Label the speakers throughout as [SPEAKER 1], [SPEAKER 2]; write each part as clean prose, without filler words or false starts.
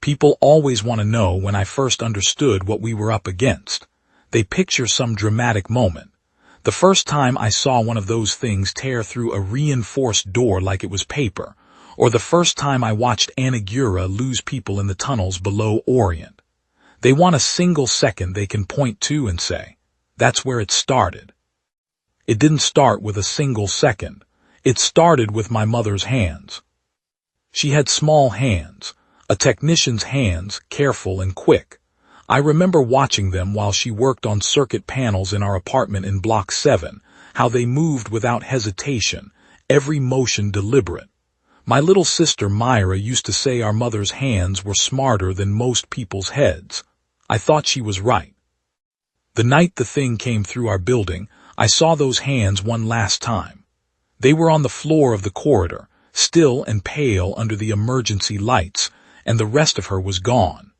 [SPEAKER 1] People always want to know when I first understood what we were up against. They picture some dramatic moment. The first time I saw one of those things tear through a reinforced door like it was paper, or the first time I watched Anagura lose people in the tunnels below Orient. They want a single second they can point to and say, that's where it started. It didn't start with a single second. It started with my mother's hands. She had small hands, a technician's hands, careful and quick. I remember watching them while she worked on circuit panels in our apartment in Block 7, how they moved without hesitation, every motion deliberate. My little sister Myra used to say our mother's hands were smarter than most people's heads. I thought she was right. The night the thing came through our building, I saw those hands one last time. They were on the floor of the corridor, still and pale under the emergency lights, and the rest of her was gone.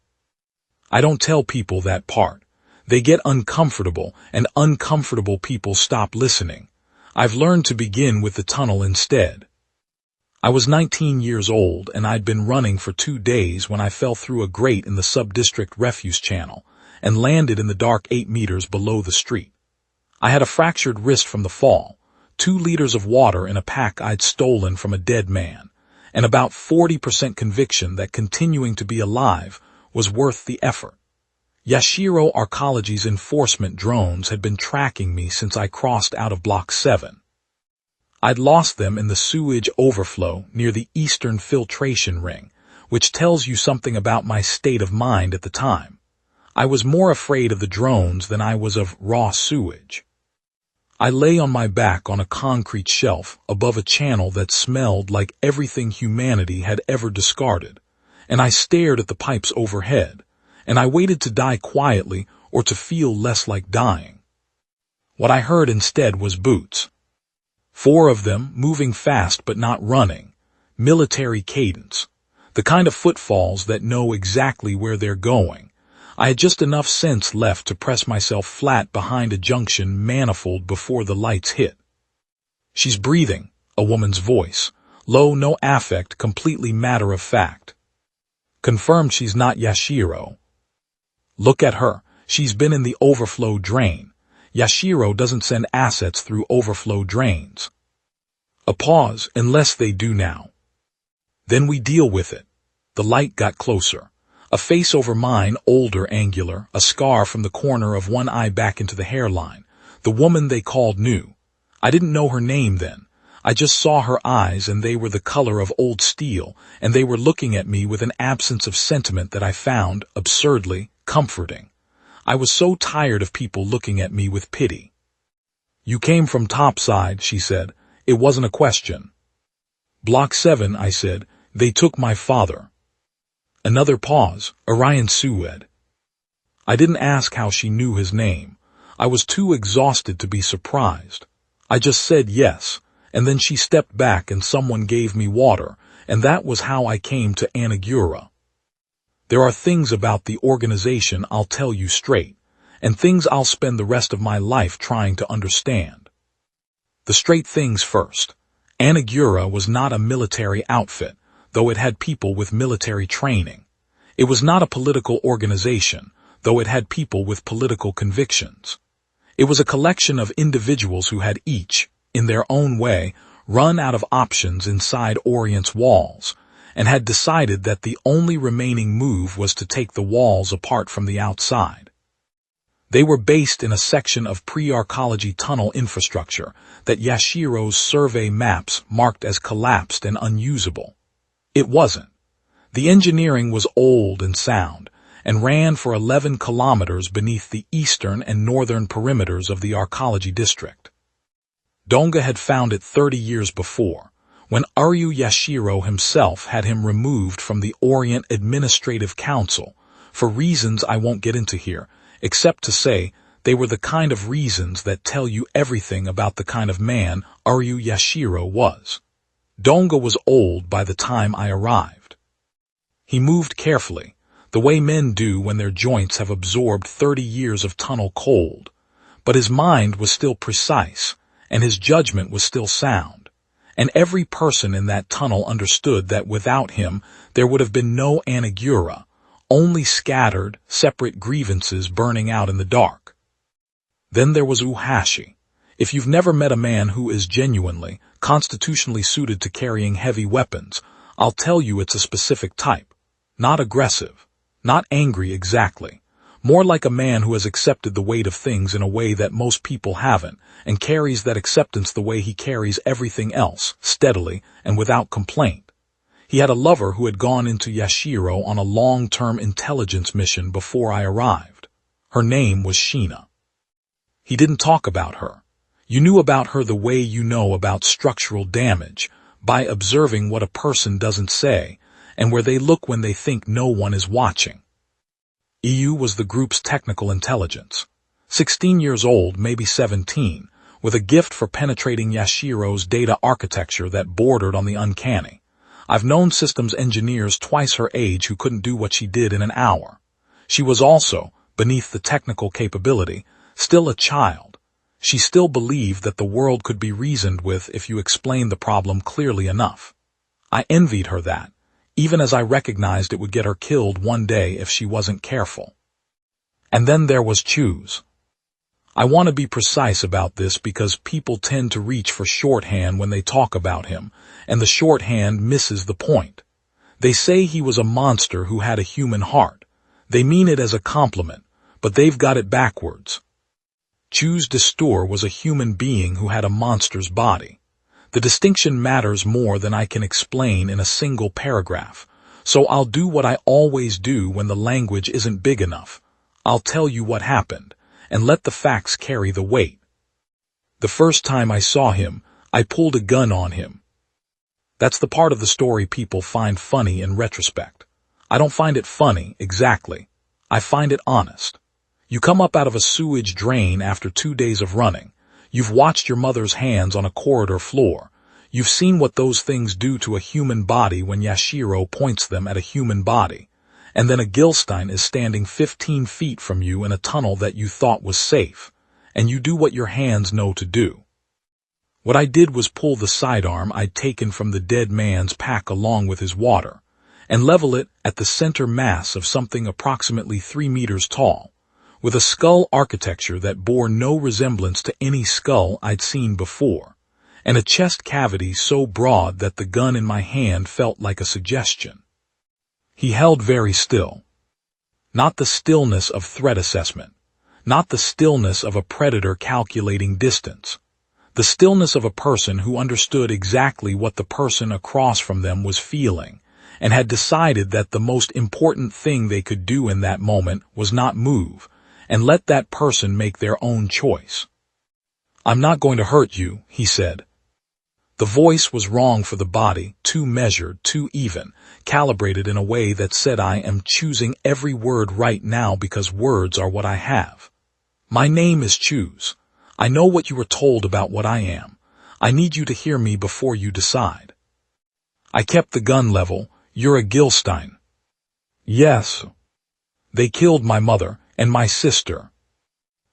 [SPEAKER 1] I don't tell people that part. They get uncomfortable, and uncomfortable people stop listening. I've learned to begin with the tunnel instead. I was 19 years old, and I'd been running for 2 days when I fell through a grate in the sub-district refuse channel and landed in the dark 8 meters below the street. I had a fractured wrist from the fall, 2 liters of water in a pack I'd stolen from a dead man, and about 40% conviction that continuing to be alive was worth the effort. Yashiro Arcology's enforcement drones had been tracking me since I crossed out of Block 7. I'd lost them in the sewage overflow near the eastern filtration ring, which tells you something about my state of mind at the time. I was more afraid of the drones than I was of raw sewage. I lay on my back on a concrete shelf above a channel that smelled like everything humanity had ever discarded, and I stared at the pipes overhead, and I waited to die quietly or to feel less like dying. What I heard instead was boots. 4 of them, moving fast but not running, military cadence, the kind of footfalls that know exactly where they're going. I had just enough sense left to press myself flat behind a junction manifold before the lights hit. She's breathing, a woman's voice, low, no affect, completely matter of fact. Confirmed she's not Yashiro. Look at her, she's been in the overflow drain. Yashiro doesn't send assets through overflow drains. A pause, unless they do now. Then we deal with it. The light got closer. A face over mine, older, angular, a scar from the corner of one eye back into the hairline. The woman they called New. I didn't know her name then. I just saw her eyes, and they were the color of old steel, and they were looking at me with an absence of sentiment that I found, absurdly, comforting. I was so tired of people looking at me with pity. You came from topside, she said. It wasn't a question. Block 7, I said. They took my father. Another pause. Orion Sued. I didn't ask how she knew his name. I was too exhausted to be surprised. I just said yes, and then she stepped back and someone gave me water, and that was how I came to Anagura. There are things about the organization I'll tell you straight, and things I'll spend the rest of my life trying to understand. The straight things first. Anagura was not a military outfit, though it had people with military training. It was not a political organization, though it had people with political convictions. It was a collection of individuals who had each, in their own way, run out of options inside Orient's walls, and had decided that the only remaining move was to take the walls apart from the outside. They were based in a section of pre-Arcology tunnel infrastructure that Yashiro's survey maps marked as collapsed and unusable. It wasn't. The engineering was old and sound, and ran for 11 kilometers beneath the eastern and northern perimeters of the Arcology District. Donga had found it 30 years before, when Aryu Yashiro himself had him removed from the Orient Administrative Council, for reasons I won't get into here, except to say they were the kind of reasons that tell you everything about the kind of man Aryu Yashiro was. Donga was old by the time I arrived. He moved carefully, the way men do when their joints have absorbed 30 years of tunnel cold, but his mind was still precise, and his judgment was still sound, and every person in that tunnel understood that without him there would have been no Anagura, only scattered, separate grievances burning out in the dark. Then there was Uhashi. If you've never met a man who is genuinely, constitutionally suited to carrying heavy weapons, I'll tell you it's a specific type. Not aggressive, not angry exactly. More like a man who has accepted the weight of things in a way that most people haven't, and carries that acceptance the way he carries everything else, steadily and without complaint. He had a lover who had gone into Yashiro on a long-term intelligence mission before I arrived. Her name was Sheena. He didn't talk about her. You knew about her the way you know about structural damage, by observing what a person doesn't say, and where they look when they think no one is watching. EU was the group's technical intelligence. 16 years old, maybe 17, with a gift for penetrating Yashiro's data architecture that bordered on the uncanny. I've known systems engineers twice her age who couldn't do what she did in an hour. She was also, beneath the technical capability, still a child. She still believed that the world could be reasoned with if you explained the problem clearly enough. I envied her that, even as I recognized it would get her killed one day if she wasn't careful. And then there was Choose. I want to be precise about this because people tend to reach for shorthand when they talk about him, and the shorthand misses the point. They say he was a monster who had a human heart. They mean it as a compliment, but they've got it backwards. Choose Destur was a human being who had a monster's body. The distinction matters more than I can explain in a single paragraph, so I'll do what I always do when the language isn't big enough. I'll tell you what happened, and let the facts carry the weight. The first time I saw him, I pulled a gun on him. That's the part of the story people find funny in retrospect. I don't find it funny, exactly. I find it honest. You come up out of a sewage drain after 2 days of running. You've watched your mother's hands on a corridor floor. You've seen what those things do to a human body when Yashiro points them at a human body. And then a Gilstein is standing 15 feet from you in a tunnel that you thought was safe. And you do what your hands know to do. What I did was pull the sidearm I'd taken from the dead man's pack along with his water, and level it at the center mass of something approximately 3 meters tall, with a skull architecture that bore no resemblance to any skull I'd seen before, and a chest cavity so broad that the gun in my hand felt like a suggestion. He held very still. Not the stillness of threat assessment, not the stillness of a predator calculating distance, the stillness of a person who understood exactly what the person across from them was feeling, and had decided that the most important thing they could do in that moment was not move, and let that person make their own choice. "I'm not going to hurt you," he said. The voice was wrong for the body, too measured, too even, calibrated in a way that said I am choosing every word right now because words are what I have. "My name is Choose. I know what you were told about what I am. I need you to hear me before you decide." I kept the gun level. "You're a Gilstein." "Yes. They killed my mother and my sister."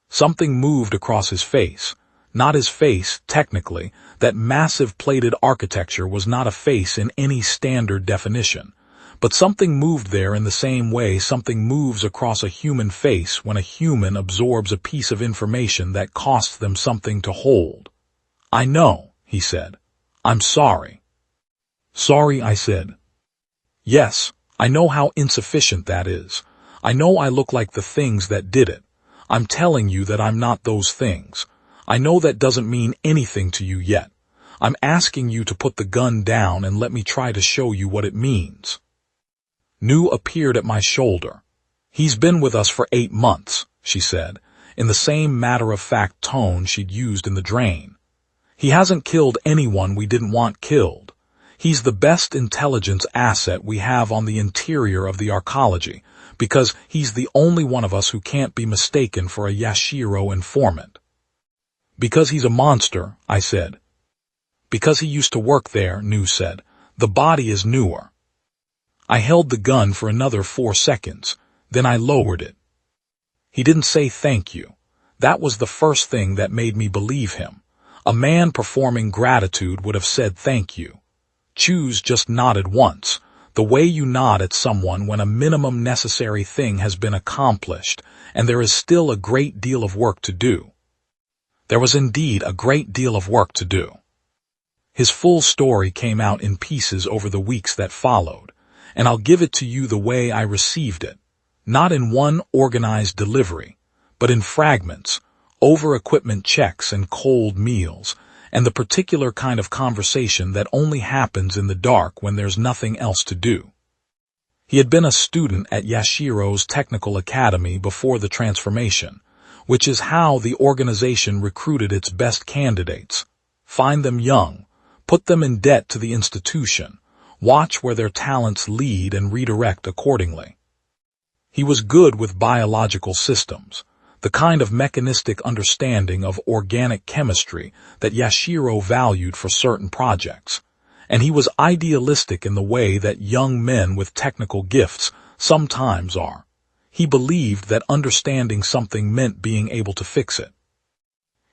[SPEAKER 1] Something moved across his face. Not his face, technically. That massive plated architecture was not a face in any standard definition. But something moved there in the same way something moves across a human face when a human absorbs a piece of information that costs them something to hold. "I know," he said. "I'm sorry." "Sorry," I said. "Yes, I know how insufficient that is. I know I look like the things that did it. I'm telling you that I'm not those things. I know that doesn't mean anything to you yet. I'm asking you to put the gun down and let me try to show you what it means." Nu appeared at my shoulder. "He's been with us for 8 months, she said, in the same matter-of-fact tone she'd used in the drain. "He hasn't killed anyone we didn't want killed. He's the best intelligence asset we have on the interior of the Arcology, because he's the only one of us who can't be mistaken for a Yashiro informant." "Because he's a monster," I said. "Because he used to work there," Nu said. "The body is newer." I held the gun for another 4 seconds, then I lowered it. He didn't say thank you. That was the first thing that made me believe him. A man performing gratitude would have said thank you. Choose just nodded once. The way you nod at someone when a minimum necessary thing has been accomplished, and there is still a great deal of work to do. There was indeed a great deal of work to do. His full story came out in pieces over the weeks that followed, and I'll give it to you the way I received it, not in one organized delivery, but in fragments, over equipment checks and cold meals, and the particular kind of conversation that only happens in the dark when there's nothing else to do. He had been a student at Yashiro's Technical Academy before the transformation, which is how the organization recruited its best candidates. Find them young, put them in debt to the institution, watch where their talents lead and redirect accordingly. He was good with biological systems, the kind of mechanistic understanding of organic chemistry that Yashiro valued for certain projects, and he was idealistic in the way that young men with technical gifts sometimes are. He believed that understanding something meant being able to fix it.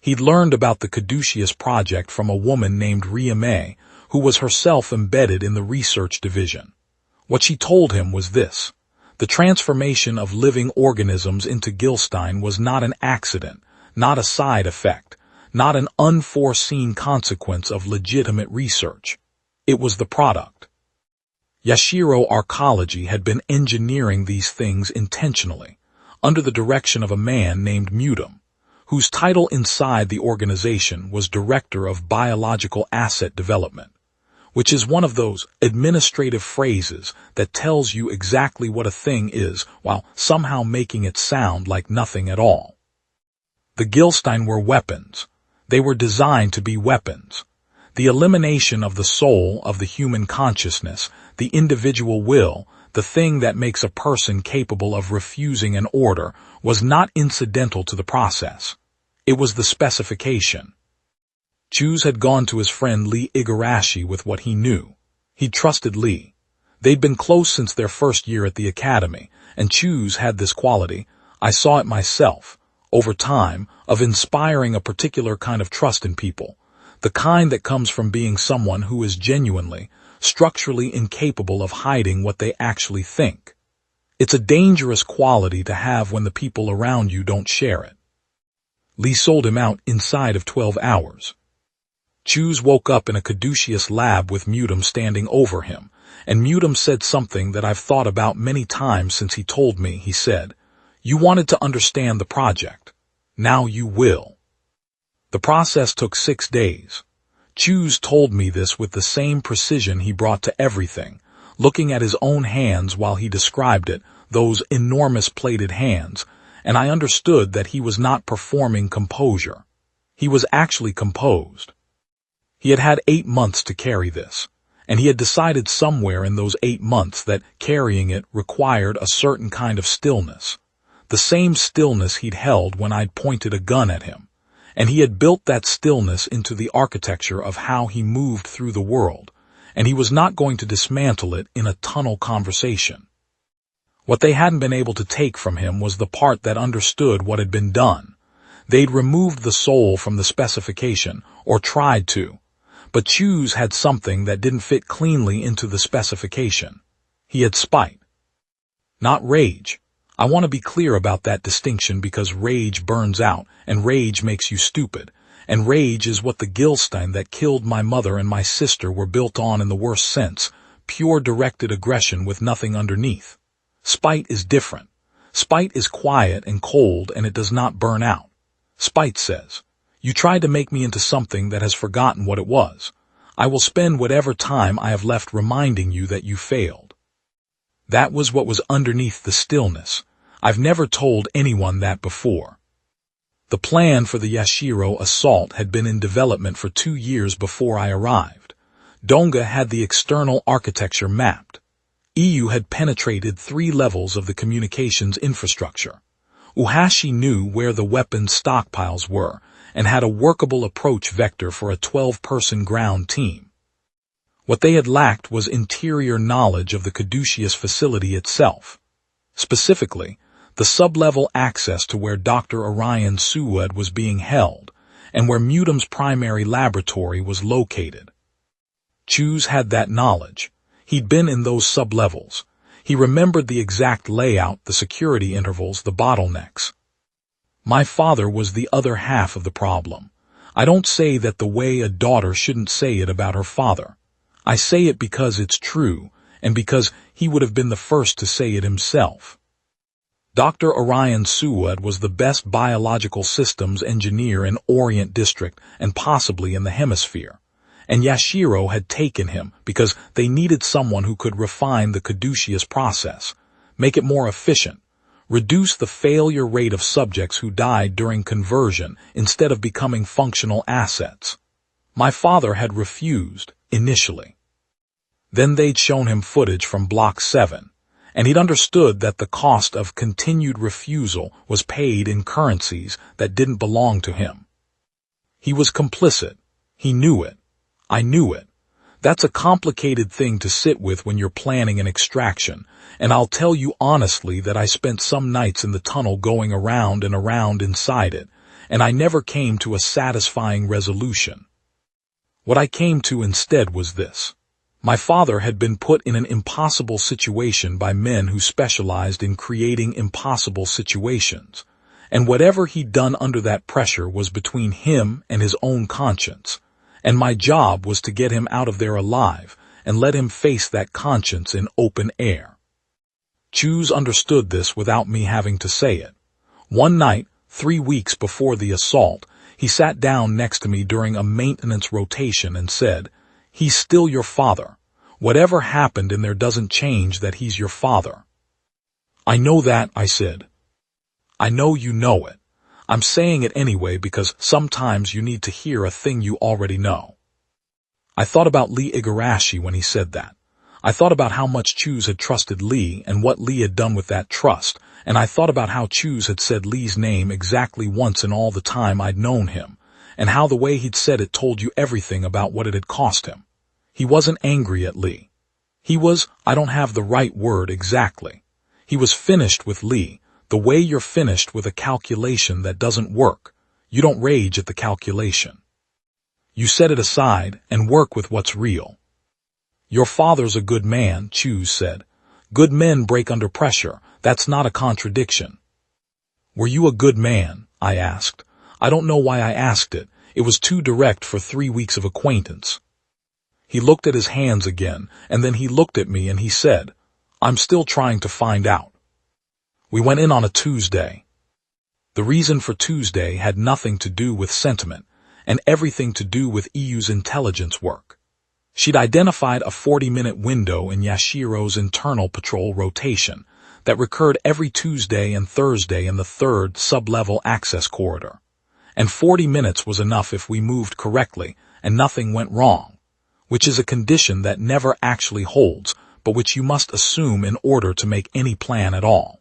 [SPEAKER 1] He'd learned about the Caduceus project from a woman named Riame, who was herself embedded in the research division. What she told him was this: the transformation of living organisms into Gilstein was not an accident, not a side effect, not an unforeseen consequence of legitimate research. It was the product. Yashiro Arcology had been engineering these things intentionally, under the direction of a man named Mutum, whose title inside the organization was Director of Biological Asset Development, which is one of those administrative phrases that tells you exactly what a thing is while somehow making it sound like nothing at all. The Gilstein were weapons. They were designed to be weapons. The elimination of the soul of the human consciousness, the individual will, the thing that makes a person capable of refusing an order, was not incidental to the process. It was the specification. Chuz had gone to his friend Lee Igarashi with what he knew. He trusted Lee. They'd been close since their first year at the academy, and Chuz had this quality, I saw it myself, over time, of inspiring a particular kind of trust in people, the kind that comes from being someone who is genuinely, structurally incapable of hiding what they actually think. It's a dangerous quality to have when the people around you don't share it. Lee sold him out inside of 12 hours. Chuz woke up in a Caduceus lab with Mutum standing over him, and Mutum said something that I've thought about many times since he told me. He said, "You wanted to understand the project. Now you will." The process took 6 days. Chuz told me this with the same precision he brought to everything, looking at his own hands while he described it, those enormous plated hands, and I understood that he was not performing composure. He was actually composed. He had had 8 months to carry this, and he had decided somewhere in those 8 months that carrying it required a certain kind of stillness, the same stillness he'd held when I'd pointed a gun at him, and he had built that stillness into the architecture of how he moved through the world, and he was not going to dismantle it in a tunnel conversation. What they hadn't been able to take from him was the part that understood what had been done. They'd removed the soul from the specification, or tried to, but Chuz had something that didn't fit cleanly into the specification. He had spite. Not rage. I want to be clear about that distinction because rage burns out, and rage makes you stupid, and rage is what the Gilstein that killed my mother and my sister were built on in the worst sense, pure directed aggression with nothing underneath. Spite is different. Spite is quiet and cold, and it does not burn out. Spite says, "You tried to make me into something that has forgotten what it was. I will spend whatever time I have left reminding you that you failed." That was what was underneath the stillness. I've never told anyone that before. The plan for the Yashiro assault had been in development for 2 years before I arrived. Donga had the external architecture mapped. EU had penetrated 3 levels of the communications infrastructure. Uhashi knew where the weapons stockpiles were and had a workable approach vector for a 12-person ground team. What they had lacked was interior knowledge of the Caduceus facility itself. Specifically, the sub-level access to where Dr. Orion Suwed was being held and where Mutum's primary laboratory was located. Chuz had that knowledge. He'd been in those sublevels. He remembered the exact layout, the security intervals, the bottlenecks. My father was the other half of the problem. I don't say that the way a daughter shouldn't say it about her father. I say it because it's true, and because he would have been the first to say it himself. Dr. Orion Suwad was the best biological systems engineer in Orient District and possibly in the hemisphere. And Yashiro had taken him because they needed someone who could refine the caduceus process, make it more efficient, reduce the failure rate of subjects who died during conversion instead of becoming functional assets. My father had refused, initially. Then they'd shown him footage from Block 7, and he'd understood that the cost of continued refusal was paid in currencies that didn't belong to him. He was complicit. He knew it. I knew it. That's a complicated thing to sit with when you're planning an extraction, and I'll tell you honestly that I spent some nights in the tunnel going around and around inside it, and I never came to a satisfying resolution. What I came to instead was this. My father had been put in an impossible situation by men who specialized in creating impossible situations, and whatever he'd done under that pressure was between him and his own conscience. And my job was to get him out of there alive and let him face that conscience in open air. Choose understood this without me having to say it. One night, 3 weeks before the assault, he sat down next to me during a maintenance rotation and said, "He's still your father. Whatever happened in there doesn't change that he's your father." "I know that," I said. "I know you know it. I'm saying it anyway because sometimes you need to hear a thing you already know." I thought about Lee Igarashi when he said that. I thought about how much Choose had trusted Lee and what Lee had done with that trust, and I thought about how Choose had said Lee's name exactly once in all the time I'd known him, and how the way he'd said it told you everything about what it had cost him. He wasn't angry at Lee. He was, I don't have the right word exactly. He was finished with Lee. The way you're finished with a calculation that doesn't work. You don't rage at the calculation. You set it aside and work with what's real. "Your father's a good man," Choose said. "Good men break under pressure. That's not a contradiction." "Were you a good man?" I asked. I don't know why I asked it. It was too direct for 3 weeks of acquaintance. He looked at his hands again, and then he looked at me and he said, "I'm still trying to find out." We went in on a Tuesday. The reason for Tuesday had nothing to do with sentiment, and everything to do with EU's intelligence work. She'd identified a 40-minute window in Yashiro's internal patrol rotation that recurred every Tuesday and Thursday in the 3rd sub-level access corridor. And 40 minutes was enough if we moved correctly and nothing went wrong, which is a condition that never actually holds, but which you must assume in order to make any plan at all.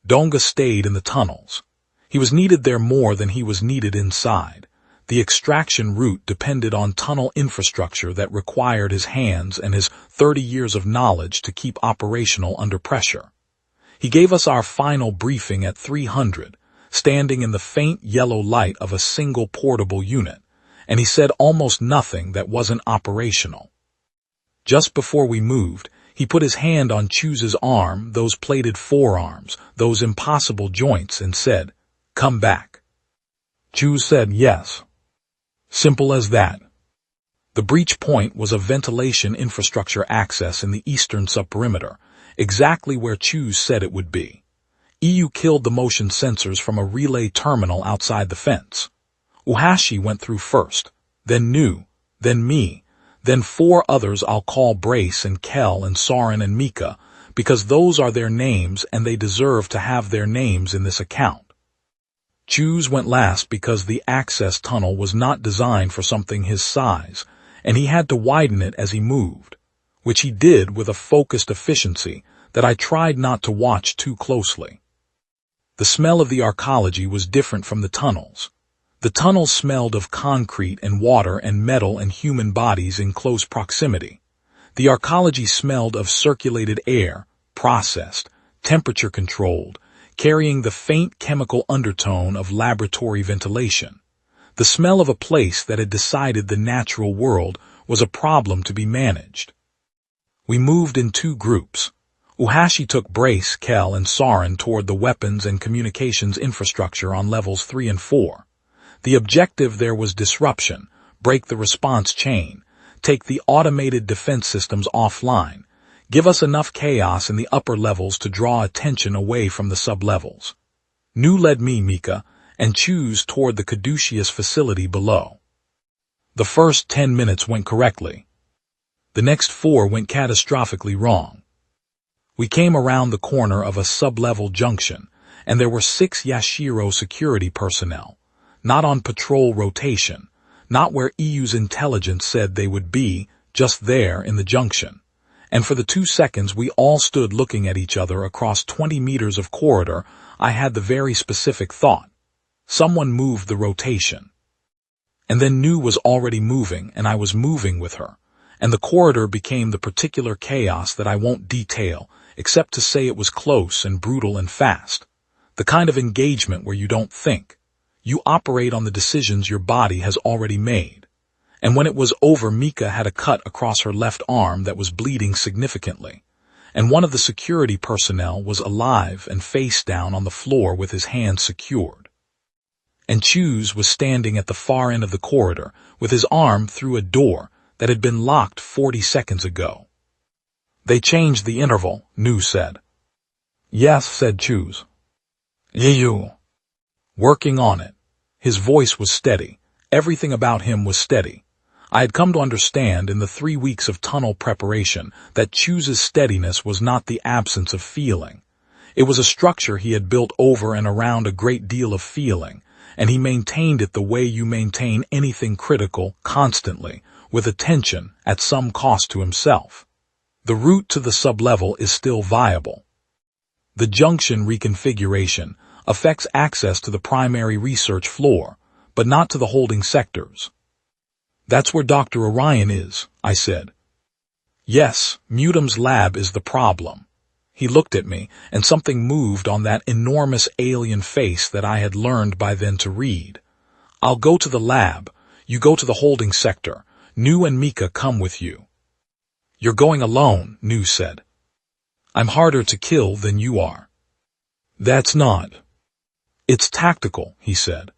[SPEAKER 1] Donga stayed in the tunnels. He was needed there more than he was needed inside. The extraction route depended on tunnel infrastructure that required his hands and his 30 years of knowledge to keep operational under pressure. He gave us our final briefing at 300, standing in the faint yellow light of a single portable unit, and he said almost nothing that wasn't operational. Just before we moved, he put his hand on Choose's arm, those plated forearms, those impossible joints, and said, "Come back." Choose said yes. Simple as that. The breach point was a ventilation infrastructure access in the eastern subperimeter, exactly where Choose said it would be. EU killed the motion sensors from a relay terminal outside the fence. Uhashi went through first, then Nu, then me, then 4 others I'll call Brace and Kel and Soren and Mika, because those are their names and they deserve to have their names in this account. Choose went last because the access tunnel was not designed for something his size, and he had to widen it as he moved, which he did with a focused efficiency that I tried not to watch too closely. The smell of the arcology was different from the tunnels. The tunnels smelled of concrete and water and metal and human bodies in close proximity. The arcology smelled of circulated air, processed, temperature-controlled, carrying the faint chemical undertone of laboratory ventilation. The smell of a place that had decided the natural world was a problem to be managed. We moved in 2 groups. Uhashi took Brace, Kel, and Sarin toward the weapons and communications infrastructure on levels 3 and 4. The objective there was disruption, break the response chain, take the automated defense systems offline, give us enough chaos in the upper levels to draw attention away from the sub-levels. Nu led me, Mika, and Choose toward the caduceus facility below. The first 10 minutes went correctly. The next 4 went catastrophically wrong. We came around the corner of a sub-level junction, and there were 6 Yashiro security personnel, not on patrol rotation, not where EU's intelligence said they would be, just there in the junction. And for the 2 seconds we all stood looking at each other across 20 meters of corridor, I had the very specific thought. Someone moved the rotation. And then Nu was already moving, and I was moving with her, and the corridor became the particular chaos that I won't detail, except to say it was close and brutal and fast. The kind of engagement where you don't think. You operate on the decisions your body has already made. And when it was over, Mika had a cut across her left arm that was bleeding significantly, and one of the security personnel was alive and face down on the floor with his hands secured. And Choose was standing at the far end of the corridor with his arm through a door that had been locked 40 seconds ago. They changed the interval, Nu said. Yes, said Choose. You. Working on it. His voice was steady. Everything about him was steady. I had come to understand in the 3 weeks of tunnel preparation that Choose's steadiness was not the absence of feeling. It was a structure he had built over and around a great deal of feeling, and he maintained it the way you maintain anything critical, constantly, with attention, at some cost to himself. The route to the sub-level is still viable. The junction reconfiguration affects access to the primary research floor, but not to the holding sectors. That's where Dr. Orion is, I said. Yes, Mutum's lab is the problem. He looked at me, and something moved on that enormous alien face that I had learned by then to read. I'll go to the lab. You go to the holding sector. Nu and Mika come with you. You're going alone, Nu said. I'm harder to kill than you are. That's not. It's tactical, he said.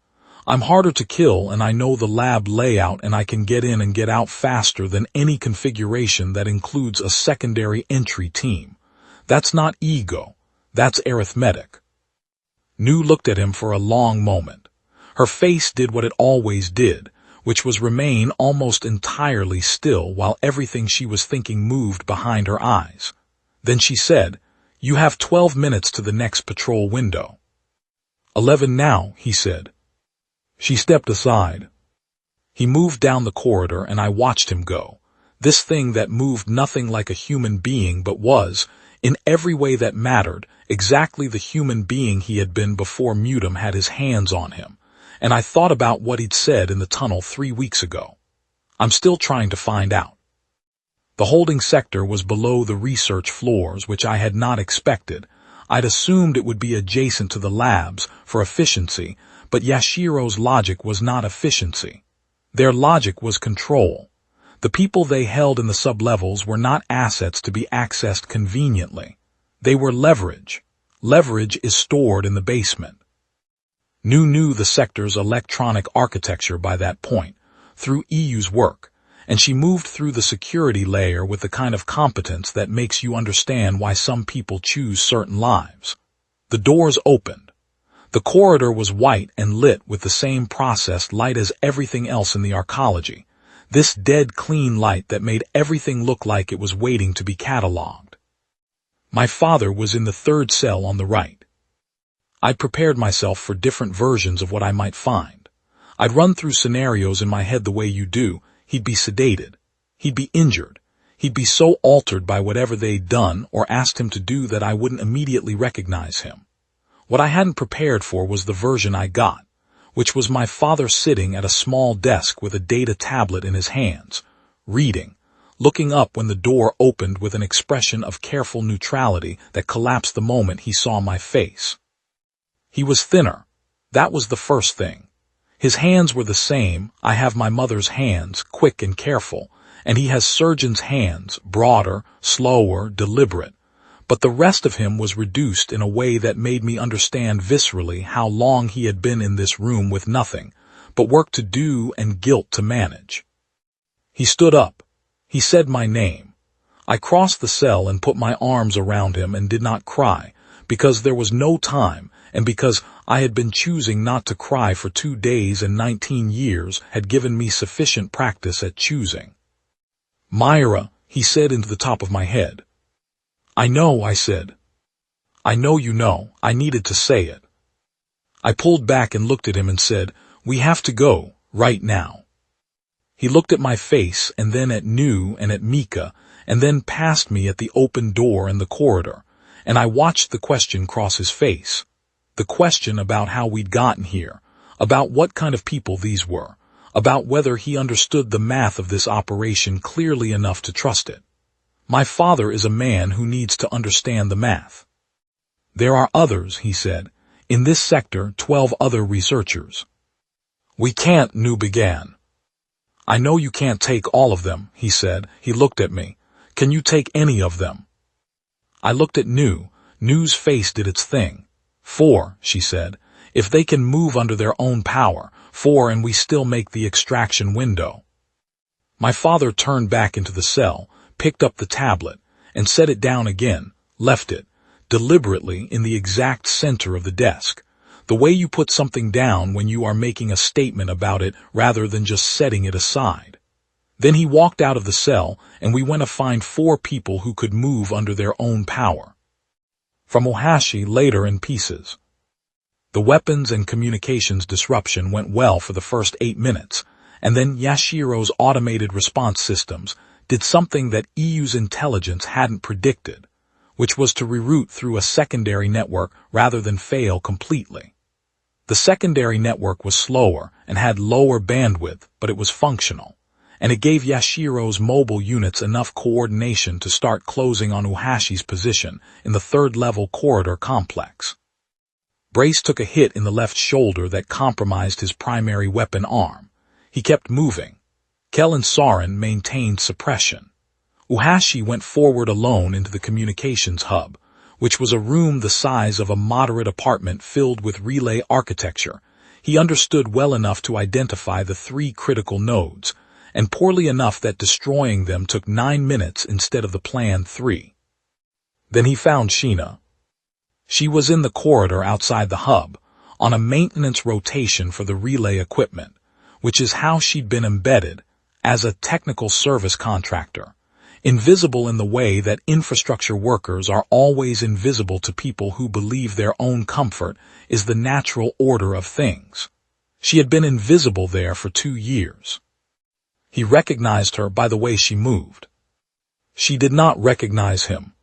[SPEAKER 1] I'm harder to kill, and I know the lab layout, and I can get in and get out faster than any configuration that includes a secondary entry team. That's not ego. That's arithmetic. Nu looked at him for a long moment. Her face did what it always did, which was remain almost entirely still while everything she was thinking moved behind her eyes. Then she said, You have 12 minutes to the next patrol window. 11 now, he said. She stepped aside. He moved down the corridor, and I watched him go. This thing that moved nothing like a human being but was, in every way that mattered, exactly the human being he had been before Mutum had his hands on him. And I thought about what he'd said in the tunnel 3 weeks ago. I'm still trying to find out. The holding sector was below the research floors, which I had not expected. I'd assumed it would be adjacent to the labs for efficiency, but Yashiro's logic was not efficiency. Their logic was control. The people they held in the sub-levels were not assets to be accessed conveniently. They were leverage. Leverage is stored in the basement. Nu knew the sector's electronic architecture by that point, through EU's work, and she moved through the security layer with the kind of competence that makes you understand why some people choose certain lives. The doors opened. The corridor was white and lit with the same processed light as everything else in the arcology, this dead clean light that made everything look like it was waiting to be catalogued. My father was in the 3rd cell on the right. I'd prepared myself for different versions of what I might find. I'd run through scenarios in my head the way you do. He'd be sedated. He'd be injured. He'd be so altered by whatever they'd done or asked him to do that I wouldn't immediately recognize him. What I hadn't prepared for was the version I got, which was my father sitting at a small desk with a data tablet in his hands, reading, looking up when the door opened with an expression of careful neutrality that collapsed the moment he saw my face. He was thinner. That was the first thing. His hands were the same. I have my mother's hands, quick and careful, and he has surgeon's hands, broader, slower, deliberate. But the rest of him was reduced in a way that made me understand viscerally how long he had been in this room with nothing but work to do and guilt to manage. He stood up. He said my name. I crossed the cell and put my arms around him and did not cry, because there was no time, and because I had been choosing not to cry for 2 days and 19 years had given me sufficient practice at choosing. Myra, he said into the top of my head. I know, I said. I know you know, I needed to say it. I pulled back and looked at him and said, we have to go, right now. He looked at my face and then at Nu and at Mika, and then past me at the open door in the corridor, and I watched the question cross his face. The question about how we'd gotten here, about what kind of people these were, about whether he understood the math of this operation clearly enough to trust it. My father is a man who needs to understand the math. There are others, he said. In this sector, 12 other researchers. We can't, Nu began. I know you can't take all of them, he said. He looked at me. Can you take any of them? I looked at Nu. Nu's face did its thing. 4, she said. If they can move under their own power, 4 and we still make the extraction window. My father turned back into the cell, picked up the tablet, and set it down again, left it, deliberately in the exact center of the desk, the way you put something down when you are making a statement about it rather than just setting it aside. Then he walked out of the cell, and we went to find 4 people who could move under their own power. From Ohashi later in pieces. The weapons and communications disruption went well for the first 8 minutes, and then Yashiro's automated response systems did something that EU's intelligence hadn't predicted, which was to reroute through a secondary network rather than fail completely. The secondary network was slower and had lower bandwidth, but it was functional, and it gave Yashiro's mobile units enough coordination to start closing on Uhashi's position in the 3rd-level corridor complex. Brace took a hit in the left shoulder that compromised his primary weapon arm. He kept moving. Kel and Sarin maintained suppression. Uhashi went forward alone into the communications hub, which was a room the size of a moderate apartment filled with relay architecture. He understood well enough to identify the 3 critical nodes, and poorly enough that destroying them took 9 minutes instead of the planned 3. Then he found Sheena. She was in the corridor outside the hub, on a maintenance rotation for the relay equipment, which is how she'd been embedded, as a technical service contractor, invisible in the way that infrastructure workers are always invisible to people who believe their own comfort is the natural order of things. She had been invisible there for 2 years. He recognized her by the way she moved. She did not recognize him.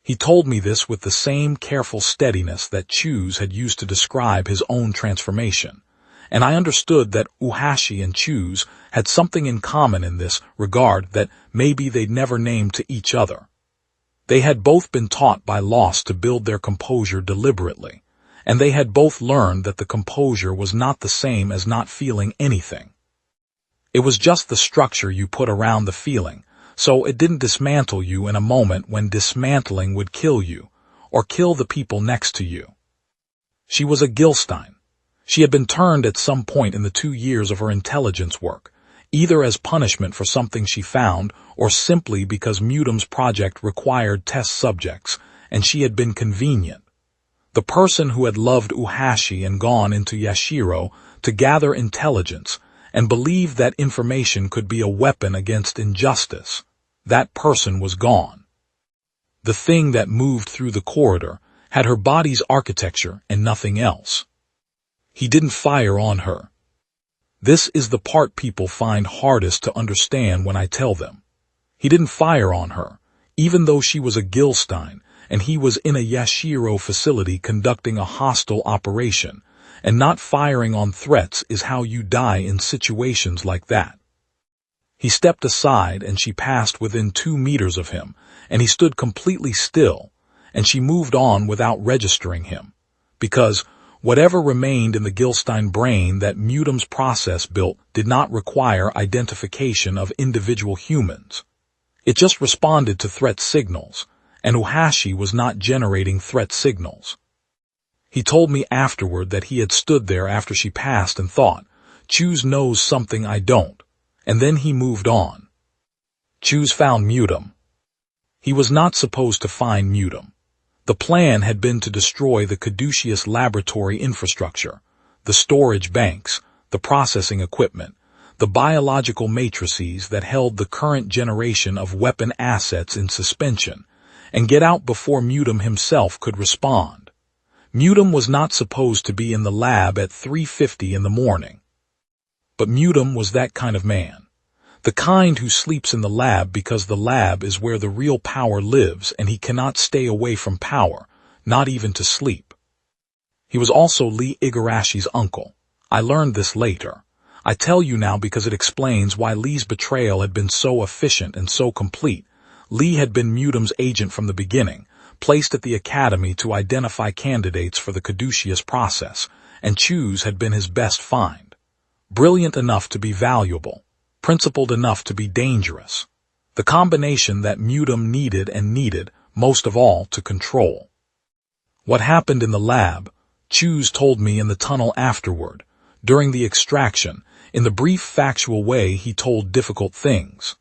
[SPEAKER 1] He told me this with the same careful steadiness that Chus had used to describe his own transformation, and I understood that Uhashi and Chus had something in common in this regard that maybe they'd never named to each other. They had both been taught by loss to build their composure deliberately, and they had both learned that the composure was not the same as not feeling anything. It was just the structure you put around the feeling, so it didn't dismantle you in a moment when dismantling would kill you, or kill the people next to you. She was a Gilstein. She had been turned at some point in the 2 years of her intelligence work, either as punishment for something she found or simply because Mutum's project required test subjects, and she had been convenient. The person who had loved Uhashi and gone into Yashiro to gather intelligence and believed that information could be a weapon against injustice, that person was gone. The thing that moved through the corridor had her body's architecture and nothing else. He didn't fire on her. This is the part people find hardest to understand when I tell them. He didn't fire on her, even though she was a Gilstein, and he was in a Yashiro facility conducting a hostile operation, and not firing on threats is how you die in situations like that. He stepped aside and she passed within 2 meters of him, and he stood completely still, and she moved on without registering him, because Whatever remained in the Gilstein brain that Mutom's process built did not require identification of individual humans. It just responded to threat signals, and Uhashi was not generating threat signals. He told me afterward that he had stood there after she passed and thought, Choose knows something I don't, and then he moved on. Choose found Mutom. He was not supposed to find Mutom. The plan had been to destroy the caduceus laboratory infrastructure, the storage banks, the processing equipment, the biological matrices that held the current generation of weapon assets in suspension, and get out before Mutom himself could respond. Mutom was not supposed to be in the lab at 3:50 in the morning. But Mutom was that kind of man. The kind who sleeps in the lab because the lab is where the real power lives and he cannot stay away from power, not even to sleep. He was also Lee Igarashi's uncle. I learned this later. I tell you now because it explains why Lee's betrayal had been so efficient and so complete. Lee had been Mutom's agent from the beginning, placed at the academy to identify candidates for the caduceus process, and Choose had been his best find. Brilliant enough to be valuable. Principled enough to be dangerous. The combination that Mutom needed and needed, most of all, to control. What happened in the lab, Choose told me in the tunnel afterward, during the extraction, in the brief factual way he told difficult things.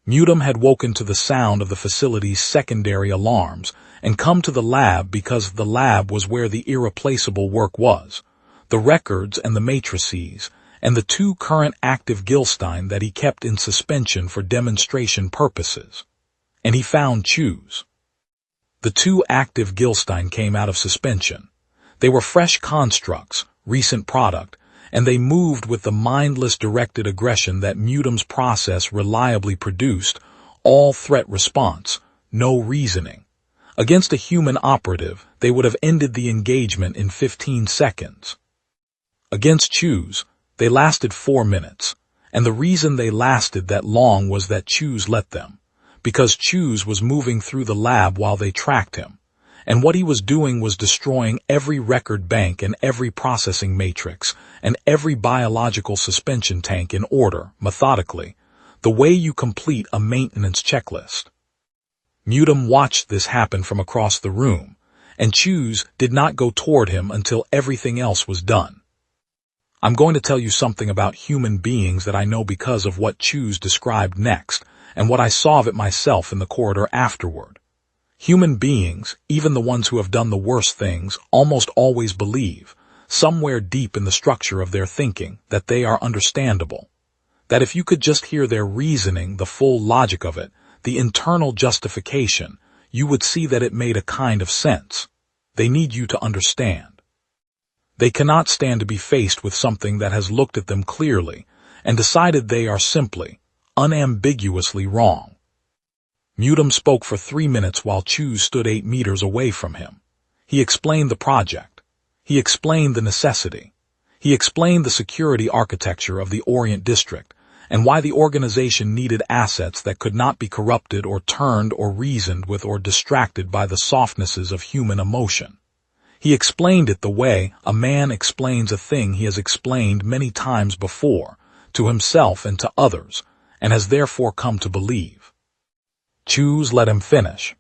[SPEAKER 1] Mutom had woken to the sound of the facility's secondary alarms and come to the lab because the lab was where the irreplaceable work was, the records and the matrices, and the two current active Gilstein that he kept in suspension for demonstration purposes. And he found Choose. The two active Gilstein came out of suspension. They were fresh constructs, recent product, and they moved with the mindless directed aggression that Mutom's process reliably produced, all threat response, no reasoning. Against a human operative, they would have ended the engagement in 15 seconds. Against Choose, they lasted 4 minutes, and the reason they lasted that long was that Choose let them, because Choose was moving through the lab while they tracked him, and what he was doing was destroying every record bank and every processing matrix and every biological suspension tank in order, methodically, the way you complete a maintenance checklist. Mutom watched this happen from across the room, and Choose did not go toward him until everything else was done. I'm going to tell you something about human beings that I know because of what Choose described next, and what I saw of it myself in the corridor afterward. Human beings, even the ones who have done the worst things, almost always believe, somewhere deep in the structure of their thinking, that they are understandable. That if you could just hear their reasoning, the full logic of it, the internal justification, you would see that it made a kind of sense. They need you to understand. They cannot stand to be faced with something that has looked at them clearly and decided they are simply, unambiguously wrong. Mutom spoke for 3 minutes while Choose stood 8 meters away from him. He explained the project. He explained the necessity. He explained the security architecture of the Orient District and why the organization needed assets that could not be corrupted or turned or reasoned with or distracted by the softnesses of human emotion. He explained it the way a man explains a thing he has explained many times before, to himself and to others, and has therefore come to believe. Choose let him finish.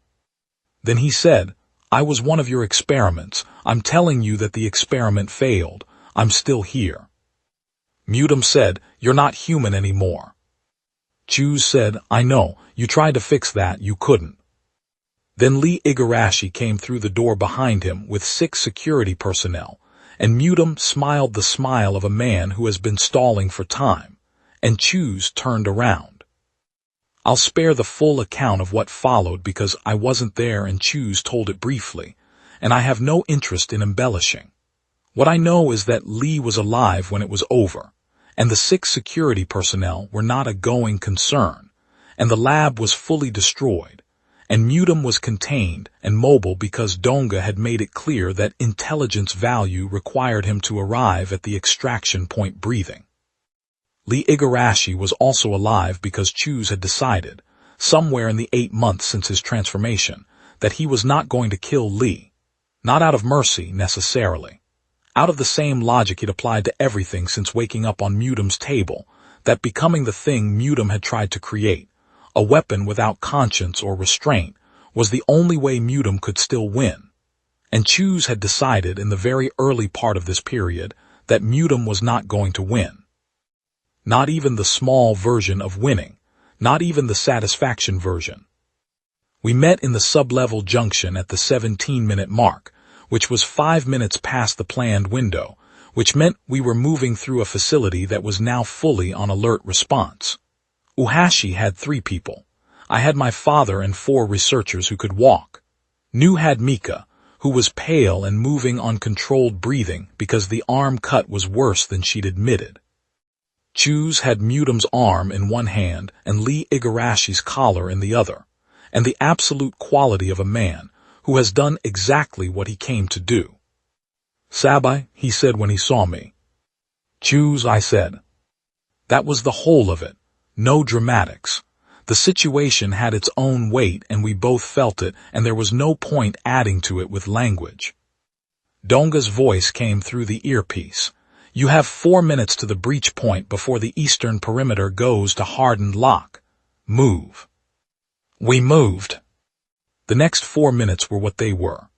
[SPEAKER 1] Then he said, I was one of your experiments. I'm telling you that the experiment failed. I'm still here. Mutom said, You're not human anymore. Choose said, I know, you tried to fix that, you couldn't. Then Lee Igarashi came through the door behind him with 6 security personnel, and Mutom smiled the smile of a man who has been stalling for time, and Choose turned around. I'll spare the full account of what followed because I wasn't there and Choose told it briefly, and I have no interest in embellishing. What I know is that Lee was alive when it was over, and the 6 security personnel were not a going concern, and the lab was fully destroyed, and Mutom was contained and mobile because Donga had made it clear that intelligence value required him to arrive at the extraction point breathing. Lee Igarashi was also alive because Choose had decided, somewhere in the 8 months since his transformation, that he was not going to kill Lee. Not out of mercy, necessarily. Out of the same logic it applied to everything since waking up on Mutam's table, that becoming the thing Mutam had tried to create, a weapon without conscience or restraint, was the only way Mutam could still win. And Chus had decided in the very early part of this period that Mutam was not going to win. Not even the small version of winning, not even the satisfaction version. We met in the sub-level junction at the 17-minute mark, which was 5 minutes past the planned window, which meant we were moving through a facility that was now fully on alert response. Uhashi had 3 people. I had my father and 4 researchers who could walk. Nu had Mika, who was pale and moving on controlled breathing because the arm cut was worse than she'd admitted. Chus had Mutam's arm in one hand and Lee Igarashi's collar in the other, and the absolute quality of a man who has done exactly what he came to do. "Sabai," he said when he saw me. "Chus," I said. That was the whole of it. No dramatics. The situation had its own weight and we both felt it, and there was no point adding to it with language. Donga's voice came through the earpiece. "You have 4 minutes to the breach point before the eastern perimeter goes to hardened lock. Move." We moved. The next 4 minutes were what they were.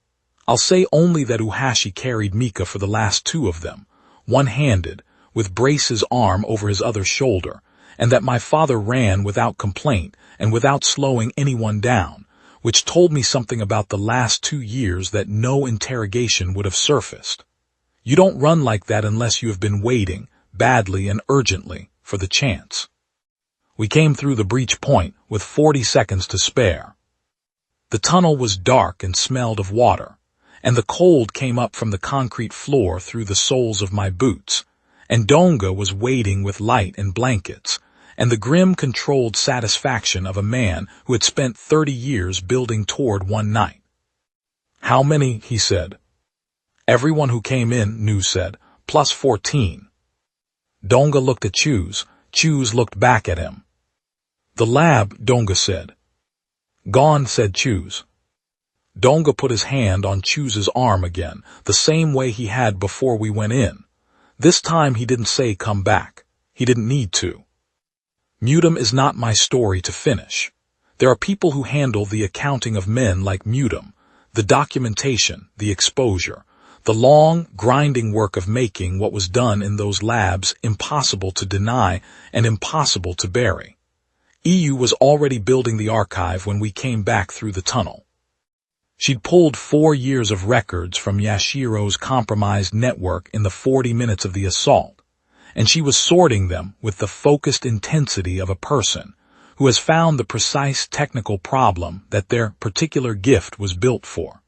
[SPEAKER 1] I'll say only that Uhashi carried Mika for the last 2 of them, one-handed, with Brace's arm over his other shoulder, and that my father ran without complaint and without slowing anyone down, which told me something about the last 2 years that no interrogation would have surfaced. You don't run like that unless you have been waiting, badly and urgently, for the chance. We came through the breach point with 40 seconds to spare. The tunnel was dark and smelled of water, and the cold came up from the concrete floor through the soles of my boots, and Donga was waiting with light and blankets, and the grim controlled satisfaction of a man who had spent 30 years building toward one night. "How many?" he said. "Everyone who came in," Nu said, "plus 14. Donga looked at Chus. Chus looked back at him. "The lab," Donga said. "Gone," said Chus. Donga put his hand on Chus's arm again, the same way he had before we went in. This time he didn't say come back. He didn't need to. Mutam is not my story to finish. There are people who handle the accounting of men like Mutam, the documentation, the exposure, the long, grinding work of making what was done in those labs impossible to deny and impossible to bury. EU was already building the archive when we came back through the tunnel. She'd pulled 4 years of records from Yashiro's compromised network in the 40 minutes of the assault, and she was sorting them with the focused intensity of a person who has found the precise technical problem that their particular gift was built for.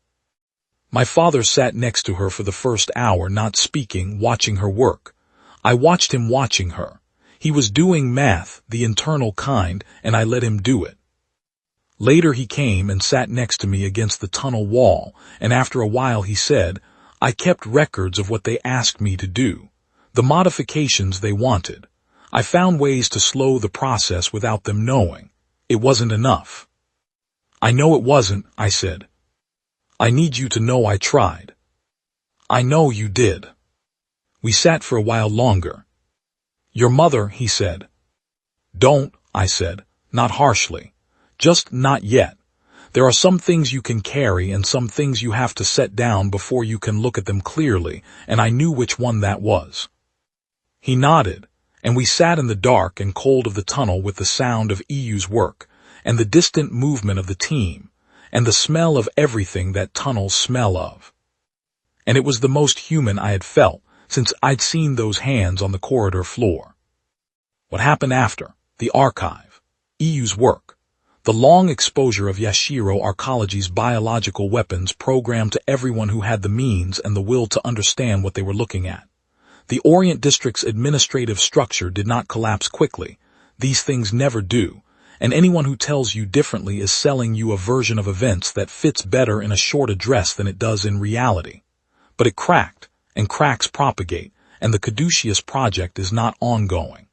[SPEAKER 1] My father sat next to her for the first hour, not speaking, watching her work. I watched him watching her. He was doing math, the internal kind, and I let him do it. Later he came and sat next to me against the tunnel wall, and after a while he said, "I kept records of what they asked me to do, the modifications they wanted. I found ways to slow the process without them knowing. It wasn't enough." "I know it wasn't," I said. "I need you to know I tried." "I know you did." We sat for a while longer. "Your mother," he said. "Don't," I said, not harshly. "Just not yet. There are some things you can carry and some things you have to set down before you can look at them clearly, and I knew which one that was." He nodded, and we sat in the dark and cold of the tunnel with the sound of EU's work, and the distant movement of the team, and the smell of everything that tunnels smell of. And it was the most human I had felt since I'd seen those hands on the corridor floor. What happened after? The archive. EU's work. The long exposure of Yashiro Arcology's biological weapons programmed to everyone who had the means and the will to understand what they were looking at. The Orient District's administrative structure did not collapse quickly. These things never do, and anyone who tells you differently is selling you a version of events that fits better in a short address than it does in reality. But it cracked, and cracks propagate, and the caduceus project is not ongoing.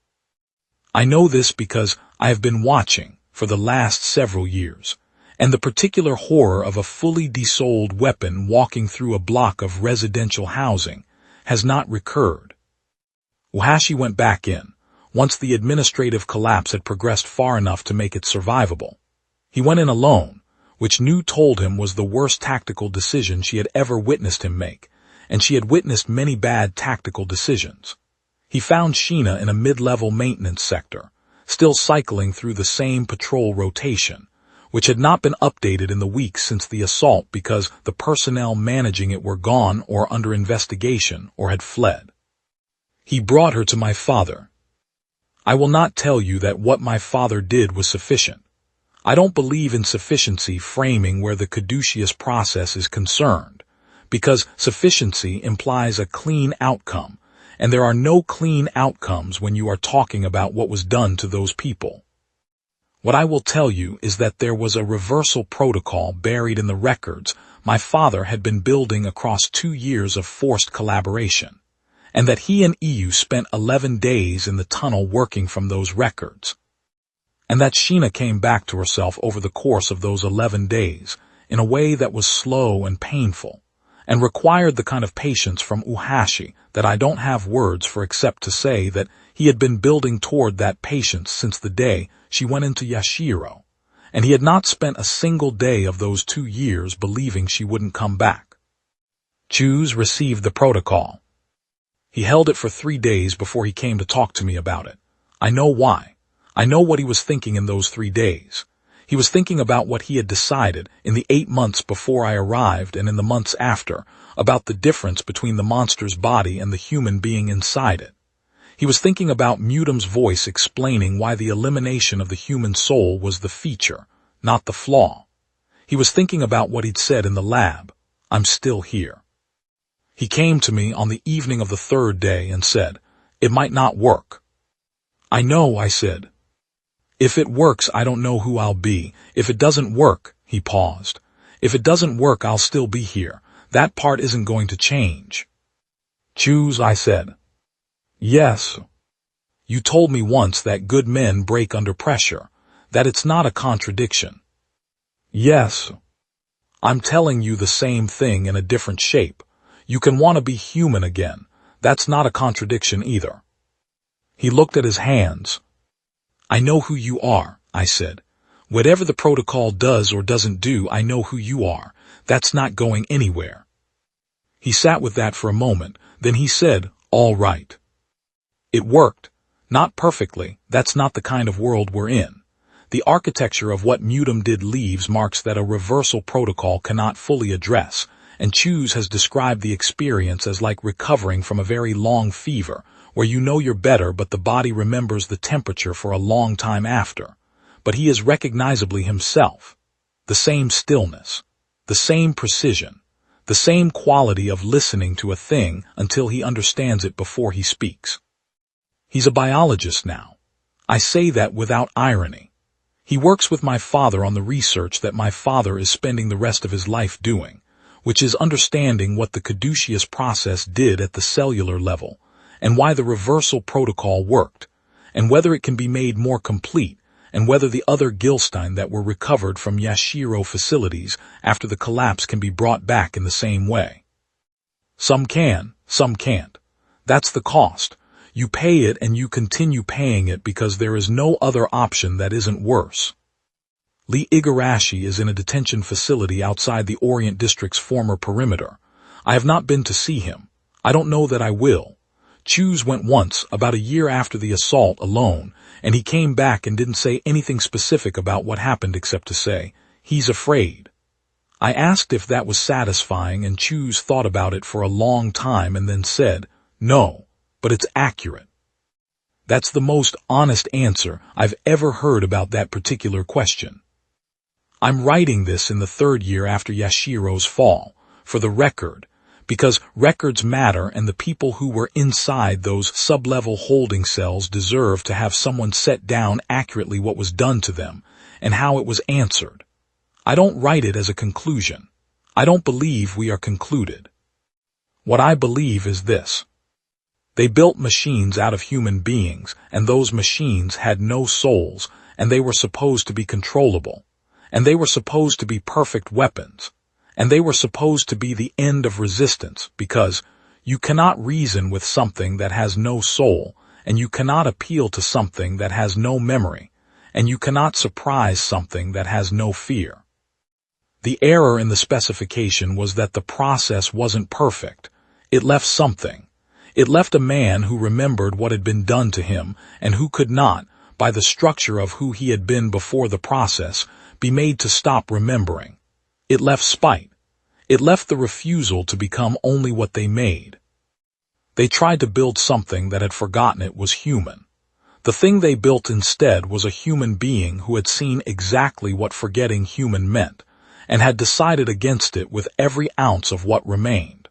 [SPEAKER 1] I know this because I have been watching for the last several years, and the particular horror of a fully desouled weapon walking through a block of residential housing has not recurred. Uhashi went back in, once the administrative collapse had progressed far enough to make it survivable. He went in alone, which Nu told him was the worst tactical decision she had ever witnessed him make, and she had witnessed many bad tactical decisions. He found Sheena in a mid-level maintenance sector, still cycling through the same patrol rotation, which had not been updated in the weeks since the assault because the personnel managing it were gone or under investigation or had fled. He brought her to my father. I will not tell you that what my father did was sufficient. I don't believe in sufficiency framing where the caduceus process is concerned, because sufficiency implies a clean outcome, and there are no clean outcomes when you are talking about what was done to those people. What I will tell you is that there was a reversal protocol buried in the records my father had been building across 2 years of forced collaboration, and that he and EU spent 11 days in the tunnel working from those records. And that Sheena came back to herself over the course of those 11 days in a way that was slow and painful, and required the kind of patience from Uhashi that I don't have words for except to say that he had been building toward that patience since the day she went into Yashiro, and he had not spent a single day of those 2 years believing she wouldn't come back. Choose received the protocol. He held it for 3 days before he came to talk to me about it. I know why. I know what he was thinking in those 3 days. He was thinking about what he had decided in the 8 months before I arrived and in the months after, about the difference between the monster's body and the human being inside it. He was thinking about Mutam's voice explaining why the elimination of the human soul was the feature, not the flaw. He was thinking about what he'd said in the lab, "I'm still here." He came to me on the evening of the 3rd day and said, "It might not work." "I know," I said. "If it works, I don't know who I'll be. If it doesn't work," he paused. "If it doesn't work, I'll still be here. That part isn't going to change." "Choose," I said. "Yes. You told me once that good men break under pressure, that it's not a contradiction." "Yes. I'm telling you the same thing in a different shape. You can want to be human again. That's not a contradiction either." He looked at his hands. "I know who you are," I said. "Whatever the protocol does or doesn't do, I know who you are. That's not going anywhere." He sat with that for a moment, then he said, "All right." It worked. Not perfectly, that's not the kind of world we're in. The architecture of what Mutam did leaves marks that a reversal protocol cannot fully address, and Choose has described the experience as like recovering from a very long fever, where you know you're better but the body remembers the temperature for a long time after. But he is recognizably himself. The same stillness, the same precision, the same quality of listening to a thing until he understands it before he speaks. He's a biologist now. I say that without irony. He works with my father on the research that my father is spending the rest of his life doing, which is understanding what the caduceus process did at the cellular level, and why the reversal protocol worked, and whether it can be made more complete, and whether the other Gilstein that were recovered from Yashiro facilities after the collapse can be brought back in the same way. Some can, some can't. That's the cost. You pay it and you continue paying it because there is no other option that isn't worse. Lee Igarashi is in a detention facility outside the Orient District's former perimeter. I have not been to see him. I don't know that I will. Choose went once, about a year after the assault, alone, and he came back and didn't say anything specific about what happened except to say, "He's afraid." I asked if that was satisfying, and Choose thought about it for a long time and then said, "No, but it's accurate." That's the most honest answer I've ever heard about that particular question. I'm writing this in the 3rd year after Yashiro's fall, for the record, because records matter and the people who were inside those sub-level holding cells deserve to have someone set down accurately what was done to them and how it was answered. I don't write it as a conclusion. I don't believe we are concluded. What I believe is this. They built machines out of human beings, and those machines had no souls, and they were supposed to be controllable, and they were supposed to be perfect weapons. And they were supposed to be the end of resistance because You cannot reason with something that has no soul, and you cannot appeal to something that has no memory, and you cannot surprise something that has no fear. The error in the specification was that the process wasn't perfect. It left something. It left a man who remembered what had been done to him and who could not, by the structure of who he had been before the process, be made to stop remembering. It left spite. It left the refusal to become only what they made. They tried to build something that had forgotten it was human. The thing they built instead was a human being who had seen exactly what forgetting human meant, and had decided against it with every ounce of what remained.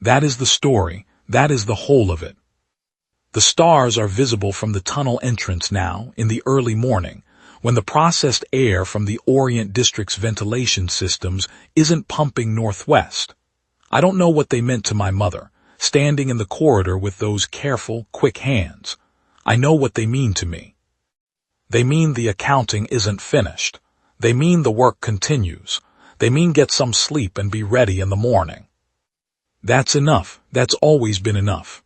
[SPEAKER 1] That is the story, that is the whole of it. The stars are visible from the tunnel entrance now, in the early morning, when the processed air from the Orient District's ventilation systems isn't pumping northwest. I don't know what they meant to my mother, standing in the corridor with those careful, quick hands. I know what they mean to me. They mean the accounting isn't finished. They mean the work continues. They mean get some sleep and be ready in the morning. That's enough. That's always been enough.